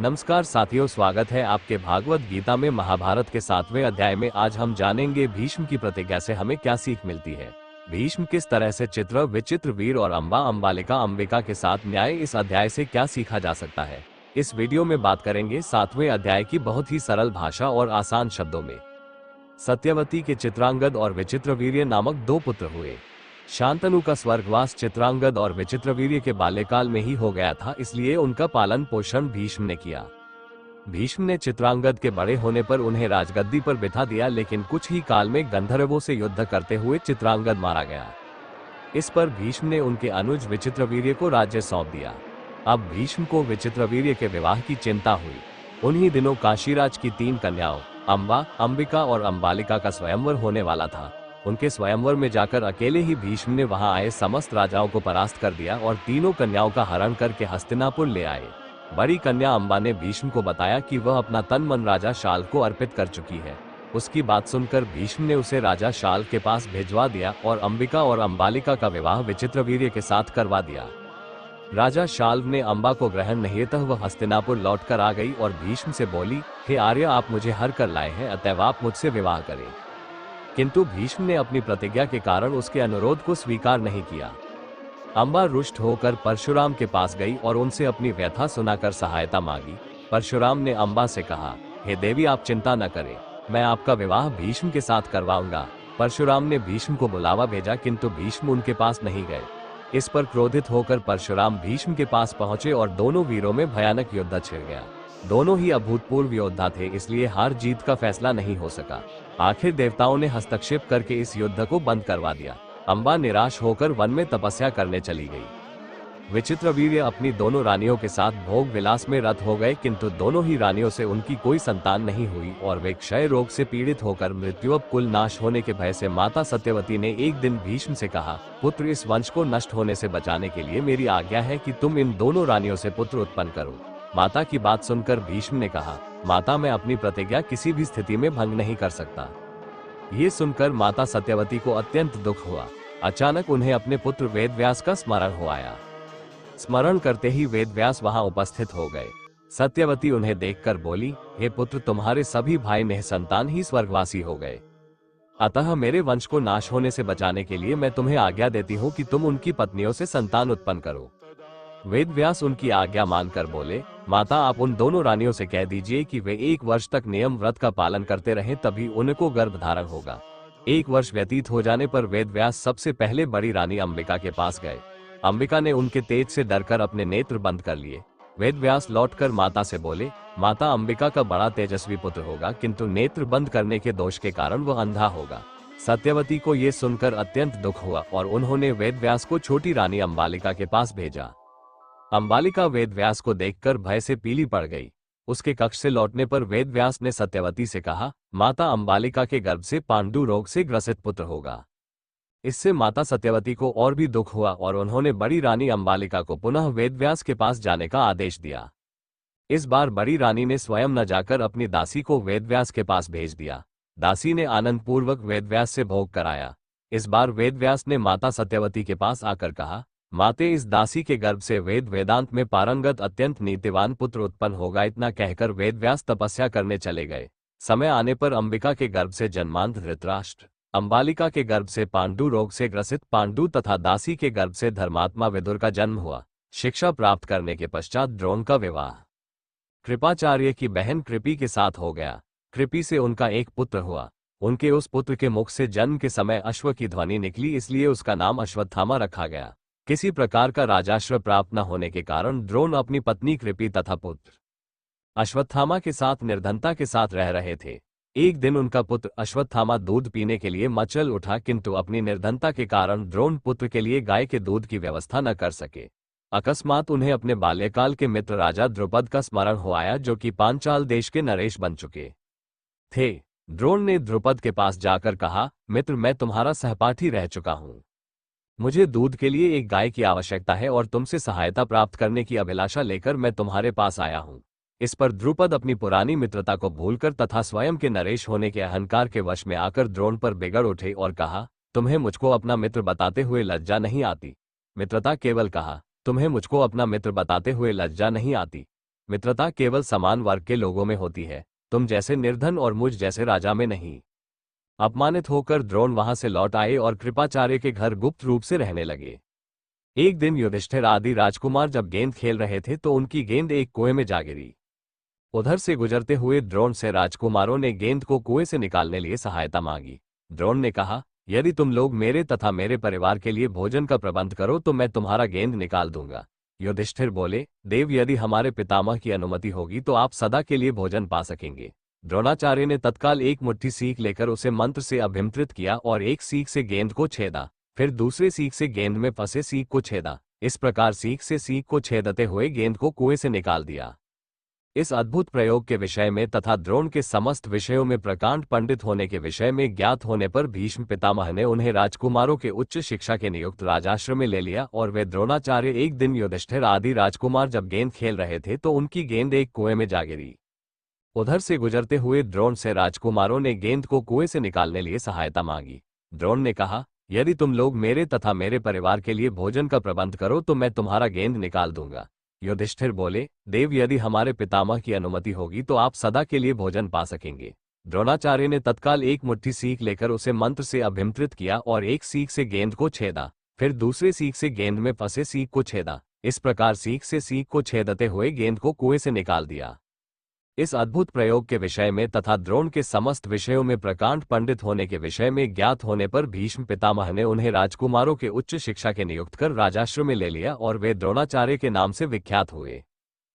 नमस्कार साथियों, स्वागत है आपके भागवत गीता में। महाभारत के 7वें अध्याय में आज हम जानेंगे भीष्म की प्रतिज्ञा से हमें क्या सीख मिलती है। भीष्म किस तरह से चित्र विचित्र वीर और अंबालिका अंबिका के साथ न्याय, इस अध्याय से क्या सीखा जा सकता है। इस वीडियो में बात करेंगे 7वें अध्याय की बहुत ही सरल भाषा और आसान शब्दों में। सत्यवती के चित्रांगद और विचित्रवीर्य नामक 2 पुत्र हुए। शांतनु का स्वर्गवास चित्रांगद और विचित्रवीर्य के बाल्यकाल में ही हो गया था, इसलिए उनका पालन पोषण भीष्म ने किया। भीष्म ने चित्रांगद के बड़े होने पर उन्हें राजगद्दी पर बिठा दिया, लेकिन कुछ ही काल में गंधर्वों से युद्ध करते हुए चित्रांगद मारा गया। इस पर भीष्म ने उनके अनुज विचित्रवीर्य को राज्य सौंप दिया। अब भीष्म को विचित्रवीर्य के विवाह की चिंता हुई। उन्हीं दिनों काशीराज की 3 कन्याओं अंबा, अंबिका और अंबालिका का स्वयंवर होने वाला था। उनके स्वयंवर में जाकर अकेले ही भीष्म ने वहां आए समस्त राजाओं को परास्त कर दिया और तीनों कन्याओं का हरण करके हस्तिनापुर ले आए। बड़ी कन्या अंबा ने भीष्म को बताया कि वह अपना तन मन राजा शाल को अर्पित कर चुकी है। उसकी बात सुनकर भीष्म ने उसे राजा शाल के पास भिजवा दिया और अंबिका और अंबालिका का विवाह विचित्रवीर्य के साथ करवा दिया। राजा शाल्व ने अंबा को ग्रहण नहीं, तह वह हस्तिनापुर लौट कर आ गई और भीष्म से बोली, हे आर्य, आप मुझे हर कर लाए हैं, अतएव आप मुझसे विवाह करें। किंतु भीष्म ने अपनी प्रतिज्ञा के कारण उसके अनुरोध को स्वीकार नहीं किया। अंबा रुष्ट होकर परशुराम के पास गई और उनसे अपनी व्यथा सुनाकर सहायता मांगी। परशुराम ने अंबा से कहा, हे देवी, आप चिंता न करें, मैं आपका विवाह भीष्म के साथ करवाऊंगा। परशुराम ने भीष्म को बुलावा भेजा, किंतु भीष्म उनके पास नहीं गए। इस पर क्रोधित होकर परशुराम भीष्म के पास पहुंचे और दोनों वीरों में भयानक युद्ध छिड़ गया। दोनों ही अभूतपूर्व योद्धा थे, इसलिए हार जीत का फैसला नहीं हो सका। आखिर देवताओं ने हस्तक्षेप करके इस युद्ध को बंद करवा दिया। अंबा निराश होकर वन में तपस्या करने चली गई। विचित्रवीर्य अपनी दोनों रानियों के साथ भोग विलास में रत हो गए, किंतु दोनों ही रानियों से उनकी कोई संतान नहीं हुई और वे क्षय रोग से पीड़ित होकर मृत्यु कुल नाश होने के भय से माता सत्यवती ने एक दिन भीष्म से कहा, पुत्र, इस वंश को नष्ट होने से बचाने के लिए मेरी आज्ञा है कि तुम इन दोनों रानियों से पुत्र उत्पन्न करो। माता की बात सुनकर भीष्म ने कहा, माता, मैं अपनी प्रतिज्ञा किसी भी स्थिति में भंग नहीं कर सकता। ये सुनकर माता सत्यवती को अत्यंत दुख हुआ। अचानक उन्हें अपने पुत्र वेदव्यास का स्मरण हो आया। स्मरण करते ही वेदव्यास वहां उपस्थित हो गए। सत्यवती उन्हें देखकर बोली, हे पुत्र, तुम्हारे सभी भाई निःसंतान ही स्वर्गवासी हो गए, अतः मेरे वंश को नाश होने से बचाने के लिए मैं तुम्हें आज्ञा देती हूँ कि तुम उनकी पत्नियों से संतान उत्पन्न करो। वेदव्यास उनकी आज्ञा मानकर बोले, माता, आप उन दोनों रानियों से कह दीजिए कि वे 1 वर्ष तक नियम व्रत का पालन करते रहें, तभी उनको गर्भ धारण होगा। 1 वर्ष व्यतीत हो जाने पर वेदव्यास सबसे पहले बड़ी रानी अंबिका के पास गए। अंबिका ने उनके तेज से डरकर अपने नेत्र बंद कर लिए। वेदव्यास लौटकर माता से बोले, माता, अंबिका का बड़ा तेजस्वी पुत्र होगा, किंतु नेत्र बंद करने के दोष के कारण वह अंधा होगा। सत्यवती को ये सुनकर अत्यंत दुख हुआ और उन्होंने वेदव्यास को छोटी रानी अंबालिका के पास भेजा। अंबालिका वेदव्यास को देखकर भय से पीली पड़ गई। उसके कक्ष से लौटने पर वेदव्यास ने सत्यवती से कहा, माता, अंबालिका के गर्भ से पांडु रोग से ग्रसित पुत्र होगा। इससे माता सत्यवती को और भी दुख हुआ और उन्होंने बड़ी रानी अंबालिका को पुनः वेदव्यास के पास जाने का आदेश दिया। इस बार बड़ी रानी ने स्वयं न जाकर अपनी दासी को वेदव्यास के पास भेज दिया। दासी ने आनंद पूर्वक वेदव्यास से भोग कराया। इस बार वेदव्यास ने माता सत्यवती के पास आकर कहा, माते, इस दासी के गर्भ से वेद वेदांत में पारंगत अत्यंत नीतिवान पुत्र उत्पन्न होगा। इतना कहकर वेदव्यास तपस्या करने चले गए। समय आने पर अंबिका के गर्भ से जन्मांध धृतराष्ट्र, अंबालिका के गर्भ से पांडु रोग से ग्रसित पांडु तथा दासी के गर्भ से धर्मात्मा विदुर का जन्म हुआ। शिक्षा प्राप्त करने के पश्चात द्रोण का विवाह कृपाचार्य की बहन कृपि के साथ हो गया। कृपि से उनका एक पुत्र हुआ। उनके उस पुत्र के मुख से जन्म के समय अश्व की ध्वनि निकली, इसलिए उसका नाम अश्वत्थामा रखा गया। किसी प्रकार का राजाश्रय प्राप्त न होने के कारण द्रोण अपनी पत्नी कृपि तथा पुत्र अश्वत्थामा के साथ निर्धनता के साथ रह रहे थे। एक दिन उनका पुत्र अश्वत्थामा दूध पीने के लिए मचल उठा, किंतु अपनी निर्धनता के कारण द्रोण पुत्र के लिए गाय के दूध की व्यवस्था न कर सके। अकस्मात उन्हें अपने बाल्यकाल के मित्र राजा द्रुपद का स्मरण हो आया, जो कि पांचाल देश के नरेश बन चुके थे। द्रोण ने द्रुपद के पास जाकर कहा, मित्र, मैं तुम्हारा सहपाठी रह चुका हूँ। मुझे दूध के लिए एक गाय की आवश्यकता है और तुमसे सहायता प्राप्त करने की अभिलाषा लेकर मैं तुम्हारे पास आया हूँ। इस पर द्रुपद अपनी पुरानी मित्रता को भूलकर तथा स्वयं के नरेश होने के अहंकार के वश में आकर द्रोण पर बिगड़ उठे और कहा, तुम्हें मुझको अपना मित्र बताते हुए लज्जा नहीं आती। मित्रता केवल कहा, तुम्हें मुझको अपना मित्र बताते हुए लज्जा नहीं आती। मित्रता केवल समान वर्ग के लोगों में होती है, तुम जैसे निर्धन और मुझ जैसे राजा में नहीं। अपमानित होकर द्रोण वहां से लौट आए और कृपाचार्य के घर गुप्त रूप से रहने लगे। एक दिन युधिष्ठिर आदि राजकुमार जब गेंद खेल रहे थे तो उनकी गेंद एक कुएं में जा गिरी। उधर से गुजरते हुए द्रोण से राजकुमारों ने गेंद को कुएं से निकालने लिए सहायता मांगी। द्रोण ने कहा, यदि तुम लोग मेरे तथा मेरे परिवार के लिए भोजन का प्रबंध करो तो मैं तुम्हारा गेंद निकाल दूंगा। युधिष्ठिर बोले, देव, यदि हमारे पितामह की अनुमति होगी तो आप सदा के लिए भोजन पा सकेंगे। द्रोणाचार्य ने तत्काल एक मुट्ठी सीख लेकर उसे मंत्र से अभिमंत्रित किया और एक सीख से गेंद को छेदा, फिर दूसरे सीख से गेंद में फंसे सीख को छेदा। इस प्रकार सीख से सीख को छेदते हुए गेंद को कुएं से निकाल दिया। इस अद्भुत प्रयोग के विषय में तथा द्रोण के समस्त विषयों में प्रकांड पंडित होने के विषय में ज्ञात होने पर भीष्म पितामह ने उन्हें राजकुमारों के उच्च शिक्षा के नियुक्त राजाश्रम में ले लिया और वे द्रोणाचार्य एक दिन युधिष्ठिर आदि राजकुमार जब गेंद खेल रहे थे तो उनकी गेंद एक कुएं में जा गिरी। उधर से गुजरते हुए द्रोण से राजकुमारों ने गेंद को कुएं से निकालने लिए सहायता मांगी। द्रोण ने कहा, यदि तुम लोग मेरे तथा मेरे परिवार के लिए भोजन का प्रबंध करो तो मैं तुम्हारा गेंद निकाल दूंगा। युधिष्ठिर बोले, देव, यदि हमारे पितामह की अनुमति होगी तो आप सदा के लिए भोजन पा सकेंगे। द्रोणाचार्य ने तत्काल एक मुट्ठी सीख लेकर उसे मंत्र से अभिमंत्रित किया और एक सीख से गेंद को छेदा, फिर दूसरे सीख से गेंद में फंसे सीख को छेदा। इस प्रकार सीख से सीख को छेदते हुए गेंद को कुएं से निकाल दिया। इस अद्भुत प्रयोग के विषय में तथा द्रोण के समस्त विषयों में प्रकांड पंडित होने के विषय में ज्ञात होने पर भीष्म पितामह ने उन्हें राजकुमारों के उच्च शिक्षा के नियुक्त कर राजाश्रम में ले लिया और वे द्रोणाचार्य के नाम से विख्यात हुए।